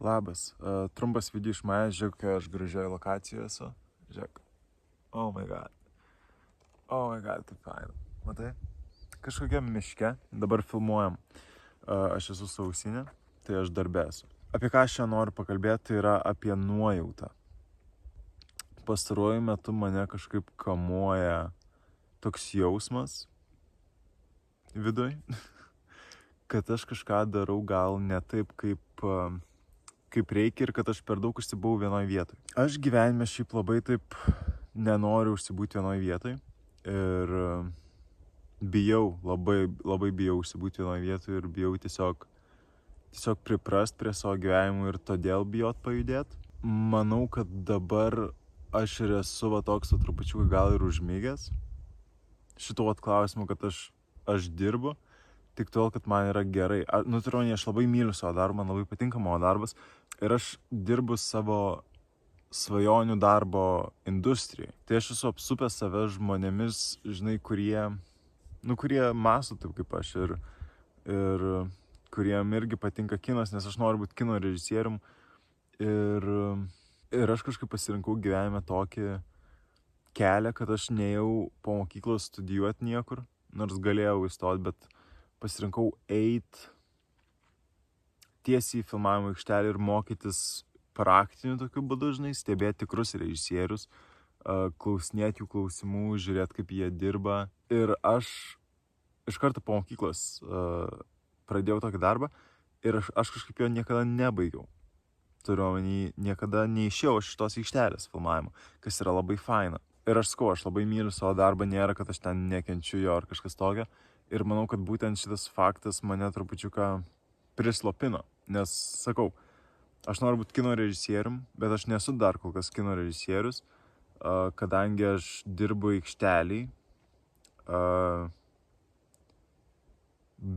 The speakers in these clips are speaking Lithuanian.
Labas, trumpas video iš manęs, žiūrėk, kai aš gražioje lokacijoje esu. Žiūrėk. Oh my god, kaip faina. Matai? Kažkokiam miške, dabar filmuojam. Aš esu su ausinė, tai aš darbe esu. Apie ką aš čia noriu pakalbėti, tai yra apie nuojautą. Pastaruoju metu mane kažkaip kamuoja toks jausmas viduj, kad aš kažką darau gal ne taip, kaip reikia ir kad aš per daug užsibuvau vienoj vietoj. Aš gyvenime šiaip labai taip nenoriu užsibūti vienoj vietoj ir bijau, labai bijau užsibūti vienoj vietoj ir bijau tiesiog priprast prie savo gyvenimo ir todėl bijot pajudėt. Manau, kad dabar aš ir esu toks trupučiuką gal ir užmygęs šituo klausimu, kad aš dirbu tik tol, kad man yra gerai. Aš labai myliu savo darbą, man labai patinka mano darbas ir aš dirbu savo svajonių darbo industrijai. Tai aš esu apsupęs save žmonėmis, žinai, kurie mąsto taip kaip aš ir kuriem irgi patinka kinas, nes aš noriu būti kino režisierium ir aš kažkaip pasirinkau gyvenime tokį kelią, kad aš nejau po mokyklos studijuoti niekur, nors galėjau įstoti, bet pasirinkau eit tiesiai į filmavimo aikštelę ir mokytis praktiniu tokiu būdu, žinai, stebėti tikrus režisierius, klausinėti jų klausimų, žiūrėti, kaip jie dirba. Ir aš iš karto po mokyklos pradėjau tokį darbą ir aš kažkaip jo niekada nebaigiau. Turiu omeny, niekada neišėjau iš tos aikštelės filmavimo, kas yra labai faina. Ir aš labai myliu savo darbą, nėra, kad aš ten nekenčiu jo ar kažkas tokio. Ir manau, kad būtent šitas faktas mane trupučiuką prislopino, nes sakau, aš noriu būti kino režisierium, bet aš nesu dar kol kas kino režisierius, kadangi aš dirbu aikšteliai,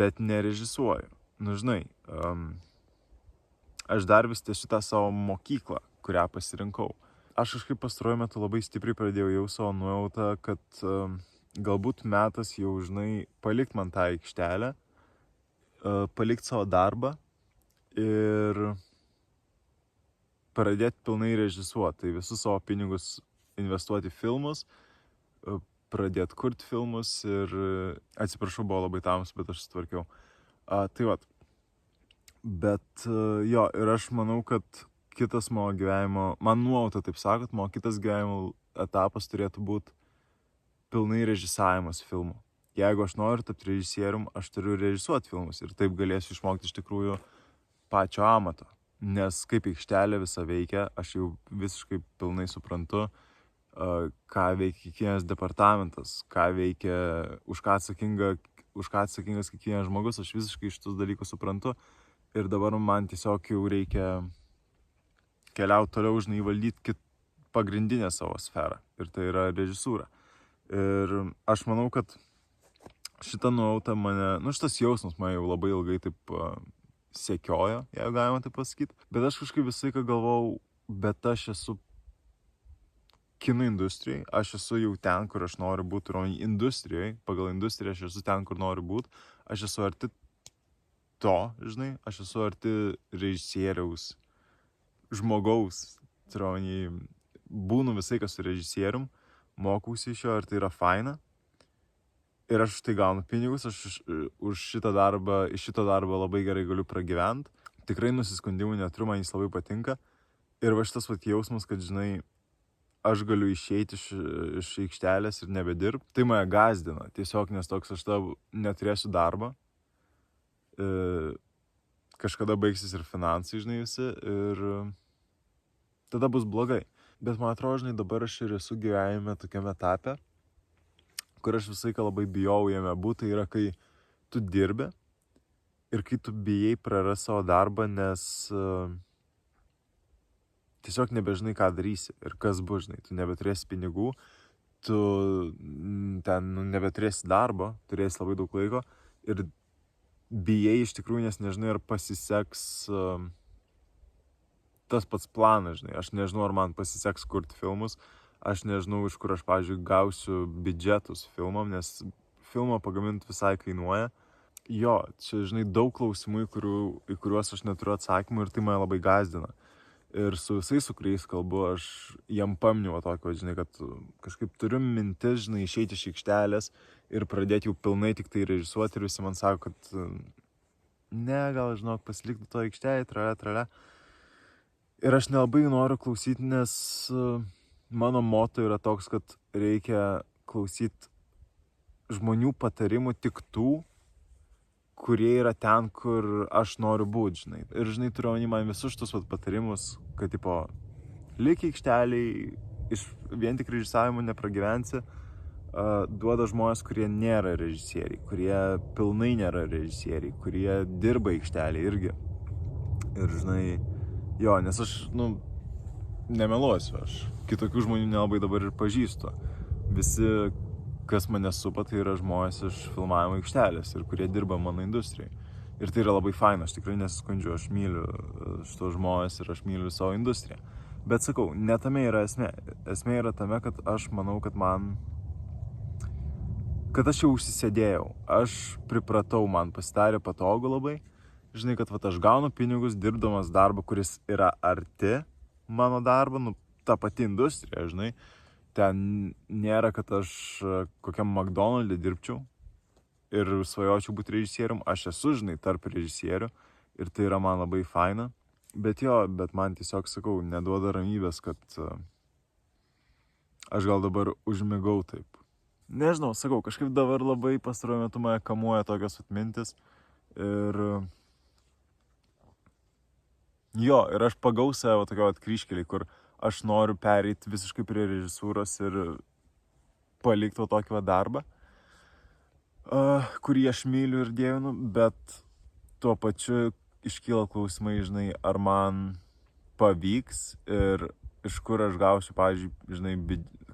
bet nerežisuoju. Nu, žinai, aš dar vis tęsiu tą savo mokyklą, kurią pasirinkau. Aš kažkaip pastaruoju metu labai stipriai pradėjau jau savo nuojautą, kad galbūt metas jau, žinai, palikti man tą aikštelę, palikti savo darbą ir pradėti pilnai režisuoti. Tai visus savo pinigus investuoti filmus, pradėti kurti filmus ir atsiprašau, buvo labai tamsu, bet aš sutvarkiau. Tai vat. Bet jo, ir aš manau, kad kitas mano gyvenimo, man nuojauta taip sakot, mano kitas gyvenimo etapas turėtų būti pilnai režisavimas filmų. Jeigu aš noriu tapti režisierium, aš turiu režisuoti filmus ir taip galėsiu išmokti iš tikrųjų pačio amato. Nes kaip aikštelė visa veikia, aš jau visiškai pilnai suprantu, ką veikia kiekvienas departamentas, ką veikia, už ką atsakingas kiekvienas žmogus, aš visiškai šitus dalykus suprantu. Ir dabar man tiesiog jau reikia keliauti toliau, žinai, valdyti pagrindinę savo sferą. Ir tai yra režisūra. Ir aš manau, kad šitą nuojautą šitas jausmas mane jau labai ilgai taip sekiojo, jeigu galima taip pasakyti. Bet aš kažkaip visą laiką galvojau, bet aš esu kino industrijai, aš esu jau ten, kur aš noriu būti, ir industrijai, pagal industriją aš esu ten, kur noriu būti. Aš esu arti to, žinai, aš esu arti režisieriaus, žmogaus, būnu visai kas su režisierium, mokausi iš jo ir tai yra faina. Ir aš už tai gaunu pinigus, aš už šitą darbą, iš šito darbo labai gerai galiu pragyventi. Tikrai nusiskundimų neturiu, man jis labai patinka. Ir va šitas jausmas, kad, žinai, aš galiu išeiti iš aikštelės ir nebedirbti, tai mane gazdina. Tiesiog, nes toks aš tada neturėsiu darbą. Kažkada baigsis ir finansai, žinai, visi, ir tada bus blogai. Bet man atrodo, žinai, dabar aš ir esu gyvenime tokiame etape, kur aš visą laiką labai bijau jame būti, tai yra, kai tu dirbi ir kai tu bijai praras savo darbą, nes tiesiog nebežinai, ką darysi ir kas bus, žinai, tu nebeturėsi pinigų, tu ten nebeturėsi darbo, turėsi labai daug laiko ir bijai iš tikrųjų, nes nežinai, ar pasiseks tas pats planas, žinai. Aš nežinau, ar man pasiseks kurti filmus, aš nežinau, iš kur aš, pavyzdžiui, gausiu biudžetus filmam, nes filmą pagaminti visai kainuoja jo, čia, žinai, daug klausimų, į kuriuos aš neturiu atsakymų ir tai mane labai gąsdina. Ir su visais, su kuriais kalbu, aš jam paminiu tokio, žinai, kad kažkaip turiu mintis, žinai, išeiti iš aikštelės ir pradėti jau pilnai tik tai režisuoti ir visi man sako, kad ne, gal, žinok, pasilikti to aikštelėje, trale. Ir aš nelabai noriu klausyti, nes mano moto yra toks, kad reikia klausyti žmonių patarimų tik tų, kurie yra ten, kur aš noriu būti, žinai. Ir, žinai, turiu omeny man visus šitus patarimus, kad, tipo, lik aikšteliai, iš vien tik režisavimu nepragyvensi, duoda žmonės, kurie nėra režisieriai, kurie pilnai nėra režisieriai, kurie dirba aikšteliai irgi. Ir, žinai, jo, nes aš, nemeluosiu, aš kitokių žmonių nelabai dabar ir pažįstu. Visi, kas mane supa, tai yra žmonės iš filmavimo aikštelės ir kurie dirba mano industrijai. Ir tai yra labai faina, aš tikrai nesiskundžiu, aš myliu šitos žmonės ir aš myliu savo industriją. Bet sakau, ne tame yra esmė. Esmė yra tame, kad aš manau, kad aš jau užsisėdėjau. Aš pripratau, man pasidarė patogu labai. Žinai, kad aš gaunu pinigus dirbdamas darbą, kuris yra arti mano darbo, ta pati industrija, žinai. Ten nėra, kad aš kokiam McDonald'e dirbčiau ir svajočiau būti režisierium. Aš esu, žinai, tarp režisierių ir tai yra man labai faina. Bet man tiesiog, sakau, neduoda ramybės, kad aš gal dabar užmigau taip. Nežinau, sakau, kažkaip dabar labai pastaruoju metu mane kamuoja tokios atmintis. Ir aš pagau save tokio kryžkelį, kur aš noriu pereiti visiškai prie režisūros ir palikti tokį darbą, kurį aš myliu ir dievinu, bet tuo pačiu iškyla klausimai, žinai, ar man pavyks ir iš kur aš gausiu, pavyzdžiui, žinai,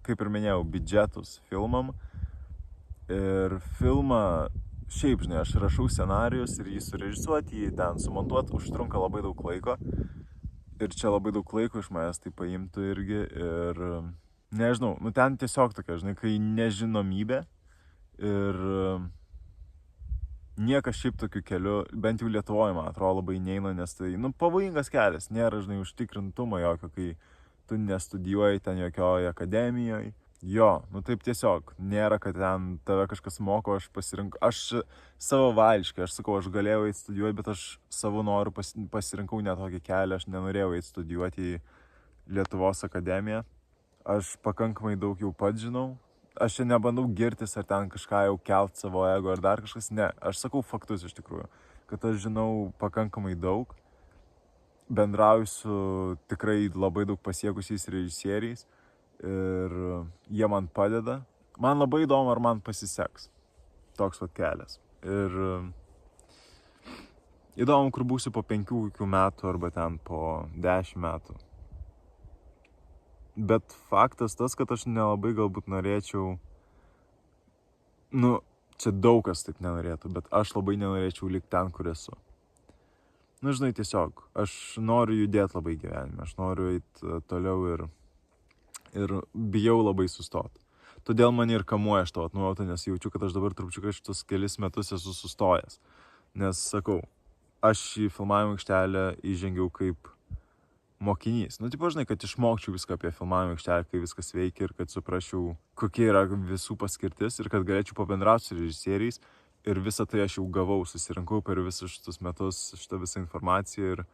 kaip ir minėjau, biudžetus filmam. Ir filmą, šiaip, žinai, aš rašau scenarijus ir jį surežisuoti, jį ten sumontuoti, užtrunka labai daug laiko. Ir čia labai daug laiko iš manęs tai paimtų irgi ir nežinau, ten tiesiog tokia, žinai, kai nežinomybė ir niekas šiaip tokiu keliu, bent jau Lietuvoje, man atrodo, labai neina, nes tai, pavojingas kelias, nėra, žinai, užtikrintumo jokio, kai tu nestudijuoji ten jokioje akademijoje. Jo, taip tiesiog, nėra, kad ten tave kažkas moko, aš savo vališkai, aš sakau, aš galėjau eiti studijuoti, bet aš savo noru pasirinkau ne tokį kelią, aš nenorėjau eiti studijuoti į Lietuvos akademiją. Aš pakankamai daug jau pats žinau, aš čia nebandau girtis ar ten kažką jau kelt savo ego ar dar kažkas, ne, aš sakau faktus iš tikrųjų, kad aš žinau pakankamai daug, bendrauju su tikrai labai daug pasiekusiais režisieriais. Ir jie man padeda. Man labai įdomu, ar man pasiseks toks kelias. Ir įdomu, kur būsiu po 5 metų arba ten po 10 metų. Bet faktas tas, kad aš nelabai galbūt norėčiau, čia daug kas taip nenorėtų, bet aš labai nenorėčiau likti ten, kur esu. Žinai, tiesiog, aš noriu judėti labai gyvenime, aš noriu eiti toliau ir bijau labai sustoti. Todėl mane ir kamuoja šitą nuojautą, nes jaučiu, kad aš dabar trupučiuką šitus kelis metus esu sustojęs. Nes, sakau, aš į filmavimo aikštelę įžengiau kaip mokinys. Žinai, kad išmokčiau viską apie filmavimo aikštelę, kaip viskas veikia ir kad suprasčiau, kokie yra visų paskirtis ir kad galėčiau pabendrauti su režisieriais. Ir visą tai aš jau gavau, susirinkau per visus šitus metus šitą visą informaciją ir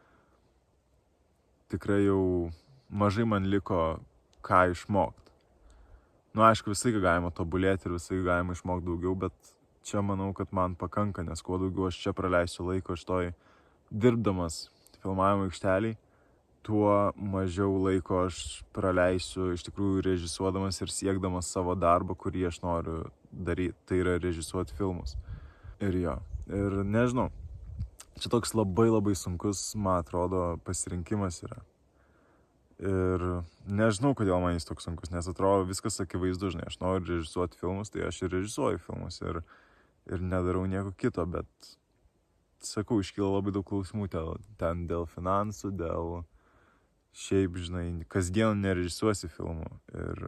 tikrai jau mažai man liko ką išmokti. Aišku, visai galima tobulėti ir visai galima išmokti daugiau, bet čia manau, kad man pakanka, nes kuo daugiau aš čia praleisiu laiko šitoj dirbdamas filmavimo aikšteliai, tuo mažiau laiko aš praleisiu iš tikrųjų režisuodamas ir siekdamas savo darbą, kurį aš noriu daryti, tai yra režisuoti filmus. Ir nežinau, čia toks labai labai sunkus, man atrodo, pasirinkimas yra. Ir nežinau, kodėl man jis toks sunkus, nes atrodo viskas akivaizdu, žinai, aš noriu režisuoti filmus, tai aš ir režisuoju filmus ir nedarau nieko kito, bet sakau, iškyla labai daug klausimų ten dėl finansų, dėl šiaip, žinai, kasdien nerežisuosi filmų ir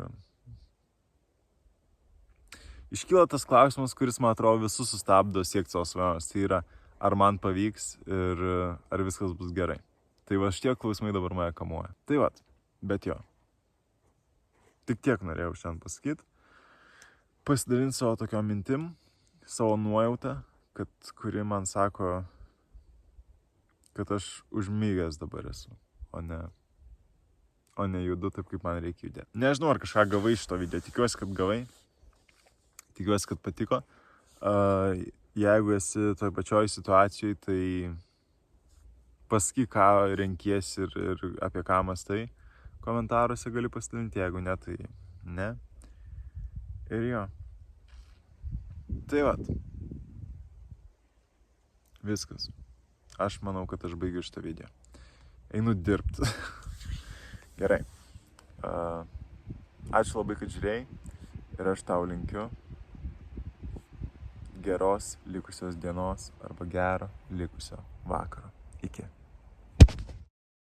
iškyla tas klausimas, kuris, man atrodo, visus sustabdo siekti savo svajonės. Tai yra, ar man pavyks ir ar viskas bus gerai. Tai va šitie klausimai dabar mane kamuoja. Tai va, bet jo. Tik tiek norėjau šiandien pasakyti. Pasidalinti savo tokiom mintim, savo nuojautą, kuri man sako, kad aš užmygęs dabar esu, o ne judu taip, kaip man reikia judėti. Nežinau, ar kažką gavai iš to video. Tikiuosi, kad gavai. Tikiuosi, kad patiko. Jeigu esi toj pačioj situacijai, tai pasakyk, ką renkiesi ir apie ką mąstai. Komentaruose gali pasidalinti, jeigu ne, tai ne. Ir jo. Tai vat. Viskas. Aš manau, kad aš baigiu šitą video. Einu dirbti. Gerai. Ačiū labai, kad žiūrėjai. Ir aš tau linkiu geros likusios dienos arba gero likusio vakaro. Iki.